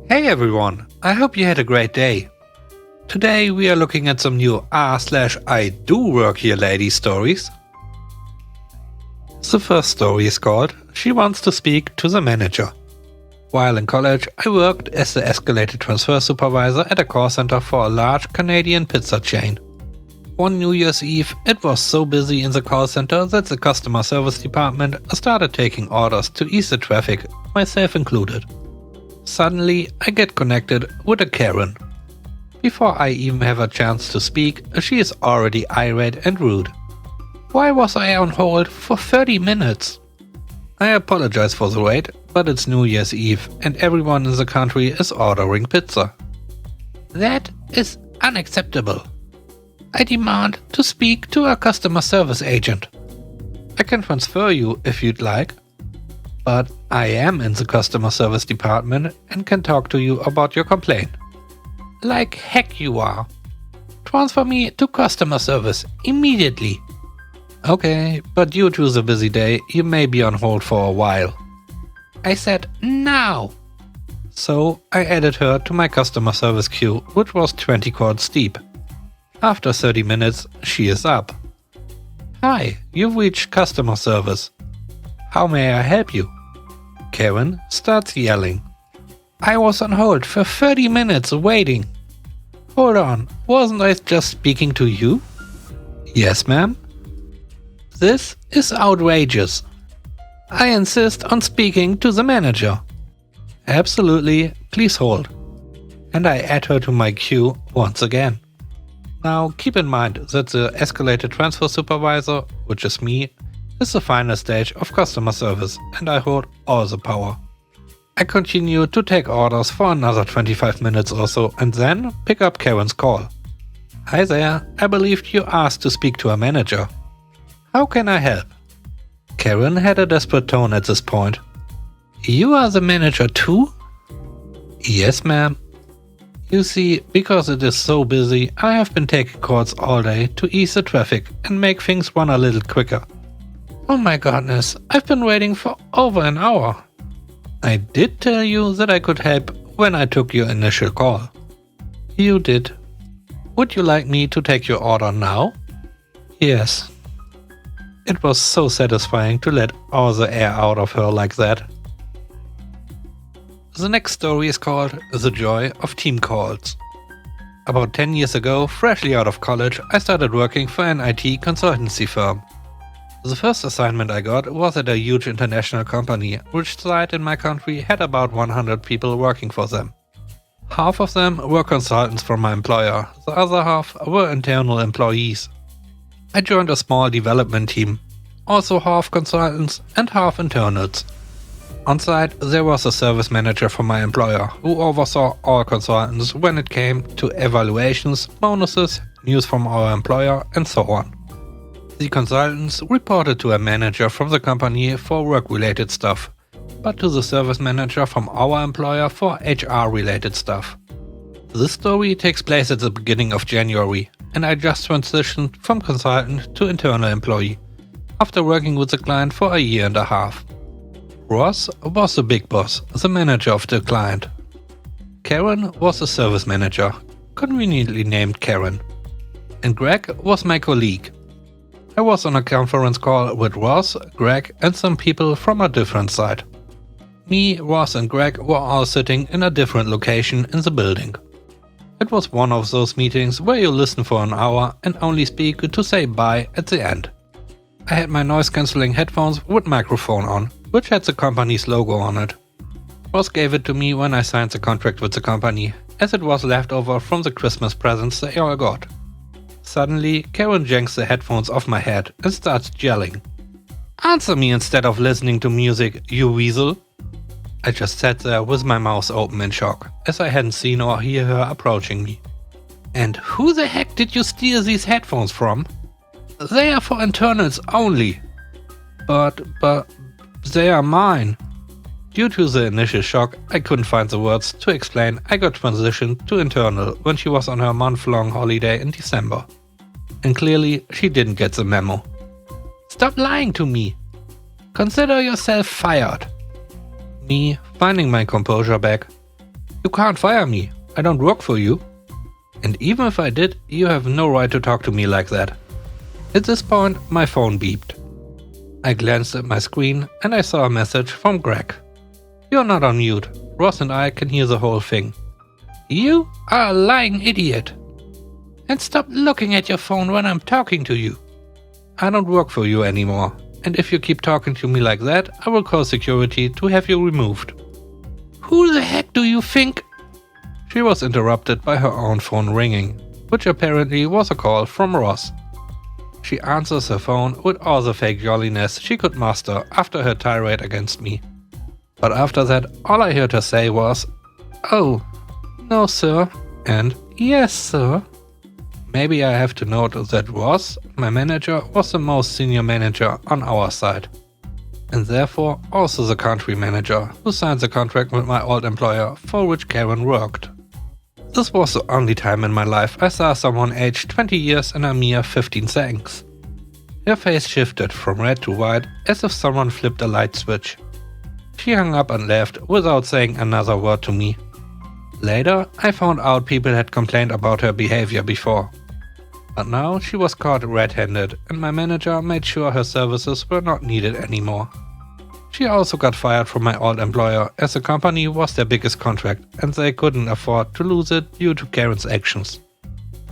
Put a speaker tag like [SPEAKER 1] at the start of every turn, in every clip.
[SPEAKER 1] Hey everyone, I hope you had a great day. Today we are looking at some new I do work here lady stories. The first story is called She Wants to Speak to the Manager. While in college, I worked as the escalated transfer supervisor at a call center for a large Canadian pizza chain. One New Year's Eve, it was so busy in the call center that the customer service department started taking orders to ease the traffic, myself included. Suddenly, I get connected with a Karen. Before I even have a chance to speak, she is already irate and rude. Why was I on hold for 30 minutes? I apologize for the wait, but it's New Year's Eve and everyone in the country is ordering pizza. That is unacceptable. I demand to speak to a customer service agent. I can transfer you if you'd like, but I am in the customer service department and can talk to you about your complaint. Like heck you are. Transfer me to customer service immediately. Okay, but due to the busy day, you may be on hold for a while. I said now. So I added her to my customer service queue, which was 20 calls deep. After 30 minutes, she is up. Hi, you've reached customer service. How may I help you? Karen starts yelling. I was on hold for 30 minutes waiting. Hold on, wasn't I just speaking to you? Yes, ma'am. This is outrageous. I insist on speaking to the manager. Absolutely, please hold. And I add her to my queue once again. Now keep in mind that the escalated transfer supervisor, which is me, is the final stage of customer service and I hold all the power. I continue to take orders for another 25 minutes or so and then pick up Karen's call. Hi there, I believe you asked to speak to a manager. How can I help? Karen had a desperate tone at this point. You are the manager too? Yes, ma'am. You see, because it is so busy, I have been taking calls all day to ease the traffic and make things run a little quicker. Oh my goodness, I've been waiting for over an hour. I did tell you that I could help when I took your initial call. You did. Would you like me to take your order now? Yes. It was so satisfying to let all the air out of her like that. The next story is called The Joy of Team Calls. About 10 years ago, freshly out of college, I started working for an IT consultancy firm. The first assignment I got was at a huge international company, which site in my country had about 100 people working for them. Half of them were consultants from my employer, the other half were internal employees. I joined a small development team, also half consultants and half internals. On site, there was a service manager from my employer who oversaw all consultants when it came to evaluations, bonuses, news from our employer, and so on. The consultants reported to a manager from the company for work-related stuff, but to the service manager from our employer for HR-related stuff. This story takes place at the beginning of January, and I just transitioned from consultant to internal employee, after working with the client for a year and a half. Ross was the big boss, the manager of the client. Karen was the service manager, conveniently named Karen. And Greg was my colleague. I was on a conference call with Ross, Greg and some people from a different site. Me, Ross and Greg were all sitting in a different location in the building. It was one of those meetings where you listen for an hour and only speak to say bye at the end. I had my noise-cancelling headphones with microphone on, which had the company's logo on it. Ross gave it to me when I signed the contract with the company, as it was left over from the Christmas presents they all got. Suddenly, Karen yanks the headphones off my head and starts yelling. Answer me instead of listening to music, you weasel! I just sat there with my mouth open in shock, as I hadn't seen or hear her approaching me. And who the heck did you steal these headphones from? They are for internals only. But they are mine. Due to the initial shock, I couldn't find the words to explain I got transitioned to internal when she was on her month-long holiday in December. And clearly, she didn't get the memo. Stop lying to me. Consider yourself fired. Me, finding my composure back. You can't fire me. I don't work for you. And even if I did, you have no right to talk to me like that. At this point, my phone beeped. I glanced at my screen and I saw a message from Greg. You're not on mute. Ross and I can hear the whole thing. You are a lying idiot. And stop looking at your phone when I'm talking to you. I don't work for you anymore, and if you keep talking to me like that, I will call security to have you removed. Who the heck do you think? She was interrupted by her own phone ringing, which apparently was a call from Ross. She answers her phone with all the fake jolliness she could muster after her tirade against me. But after that, all I heard her say was, "Oh, no sir," and "Yes sir." Maybe I have to note that Ross, my manager, was the most senior manager on our side. And therefore also the country manager who signed the contract with my old employer for which Karen worked. This was the only time in my life I saw someone aged 20 years in a mere 15 seconds. Her face shifted from red to white as if someone flipped a light switch. She hung up and left without saying another word to me. Later, I found out people had complained about her behavior before. But now she was caught red-handed and my manager made sure her services were not needed anymore. She also got fired from my old employer as the company was their biggest contract and they couldn't afford to lose it due to Karen's actions.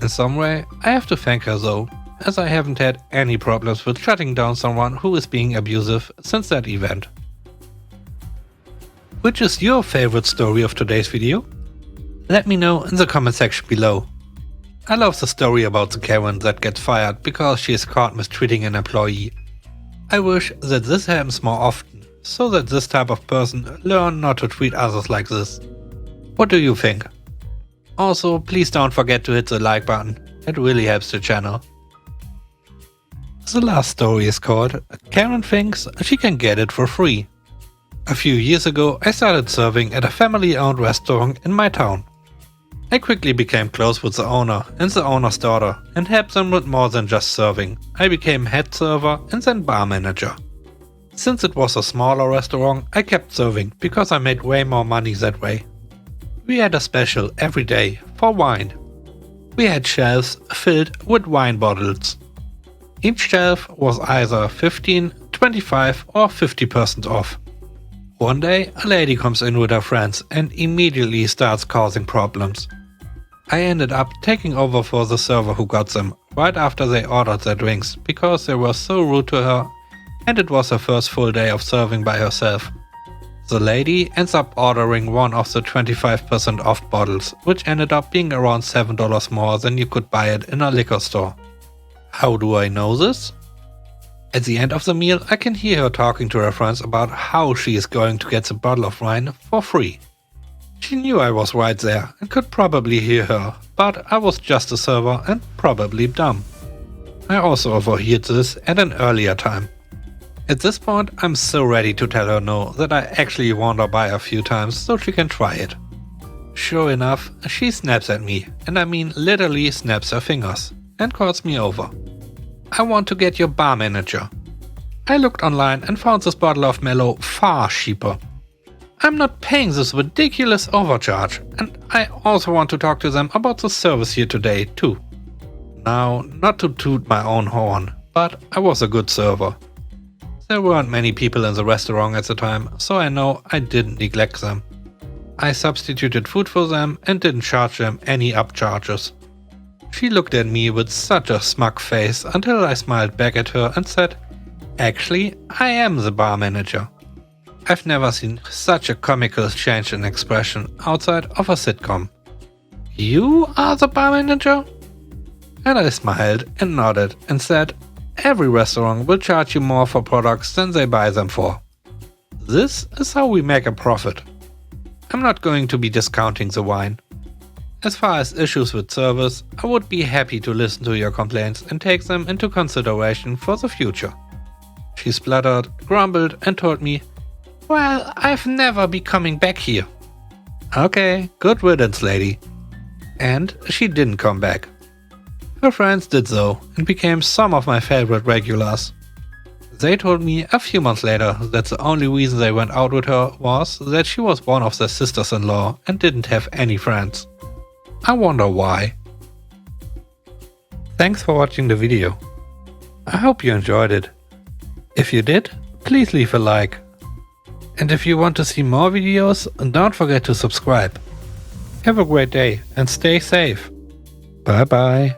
[SPEAKER 1] In some way, I have to thank her though, as I haven't had any problems with shutting down someone who is being abusive since that event. Which is your favorite story of today's video? Let me know in the comment section below. I love the story about the Karen that gets fired because she is caught mistreating an employee. I wish that this happens more often, so that this type of person learn not to treat others like this. What do you think? Also, please don't forget to hit the like button, it really helps the channel. The last story is called Karen Thinks She Can Get It for Free. A few years ago I started serving at a family-owned restaurant in my town. I quickly became close with the owner and the owner's daughter and helped them with more than just serving. I became head server and then bar manager. Since it was a smaller restaurant, I kept serving because I made way more money that way. We had a special every day for wine. We had shelves filled with wine bottles. Each shelf was either 15, 25 or 50% off. One day, a lady comes in with her friends and immediately starts causing problems. I ended up taking over for the server who got them right after they ordered their drinks because they were so rude to her and it was her first full day of serving by herself. The lady ends up ordering one of the 25% off bottles, which ended up being around $7 more than you could buy it in a liquor store. How do I know this? At the end of the meal, I can hear her talking to her friends about how she is going to get the bottle of wine for free. She knew I was right there and could probably hear her, but I was just a server and probably dumb. I also overheard this at an earlier time. At this point, I'm so ready to tell her no that I actually wander by a few times so she can try it. Sure enough, she snaps at me, and I mean literally snaps her fingers, and calls me over. I want to get your bar manager. I looked online and found this bottle of Mellow far cheaper. I'm not paying this ridiculous overcharge, and I also want to talk to them about the service here today too. Now, not to toot my own horn, but I was a good server. There weren't many people in the restaurant at the time, so I know I didn't neglect them. I substituted food for them and didn't charge them any upcharges. She looked at me with such a smug face until I smiled back at her and said, "Actually, I am the bar manager." I've never seen such a comical change in expression outside of a sitcom. "You are the bar manager?" And I smiled and nodded and said, "Every restaurant will charge you more for products than they buy them for. This is how we make a profit. I'm not going to be discounting the wine. As far as issues with service, I would be happy to listen to your complaints and take them into consideration for the future." She spluttered, grumbled and told me, "Well, I've never be coming back here." Okay, good riddance, lady. And she didn't come back. Her friends did so and became some of my favorite regulars. They told me a few months later that the only reason they went out with her was that she was one of their sisters-in-law and didn't have any friends. I wonder why. Thanks for watching the video. I hope you enjoyed it. If you did, please leave a like. And if you want to see more videos, don't forget to subscribe. Have a great day and stay safe. Bye bye.